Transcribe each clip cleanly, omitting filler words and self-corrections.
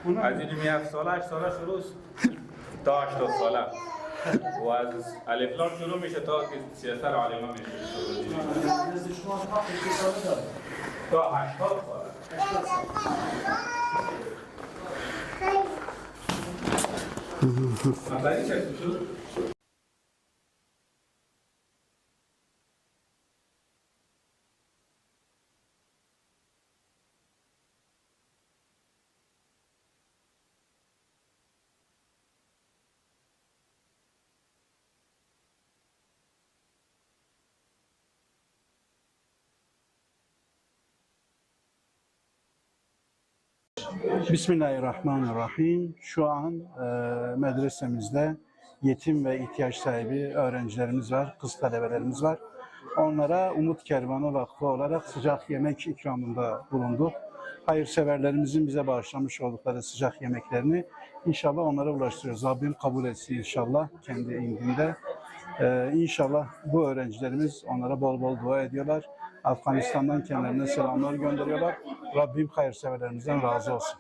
از این 7 ساله 8 ساله شروع تا 80 ساله و از الفلام شروع میشه تا که سیاست عالمه میشه شما حق ساله داره تا 80 ساله. مطلعی چه شد؟ Bismillahirrahmanirrahim. Şu an medresemizde yetim ve ihtiyaç sahibi öğrencilerimiz var, kız talebelerimiz var. Onlara Umut Kervanı Vakfı olarak sıcak yemek ikramında bulunduk. Hayırseverlerimizin bize bağışlamış oldukları sıcak yemeklerini inşallah onlara ulaştırıyoruz. Rabbim kabul etsin inşallah kendi indinde. İnşallah bu öğrencilerimiz onlara bol bol dua ediyorlar. Afganistan'dan kendilerine selamlar gönderiyorlar. Rabbim hayırseverlerimizden razı olsun.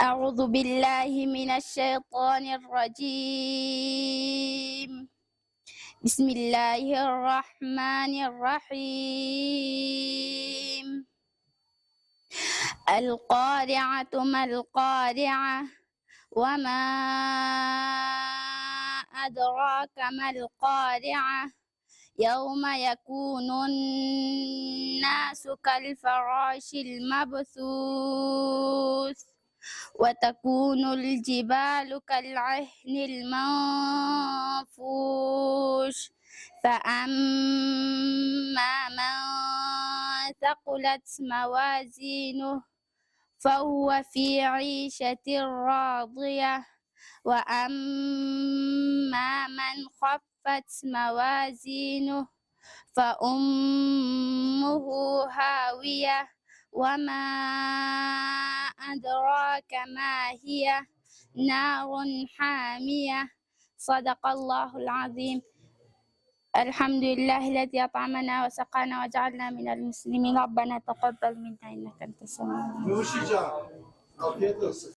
أعوذ بالله من الشيطان الرجيم. بسم الله الرحمن الرحيم. القارعة ما القارعة وما أدراك ما القارعة يوم يكون الناس كالفراش المبثوث وتكون الجبال كالعهن المنفوش فأما من ثقلت موازينه فهو في عيشة راضية وأما من خفت موازينه فأمه هاوية وما أدراك ما هي نار حامية. صدق الله العظيم. الحمد لله الذي أطعمنا وسقانا وجعلنا من المسلمين. ربنا تقبل منا إنك أنت السميع العليم. Nuşican. Afiyet olsun.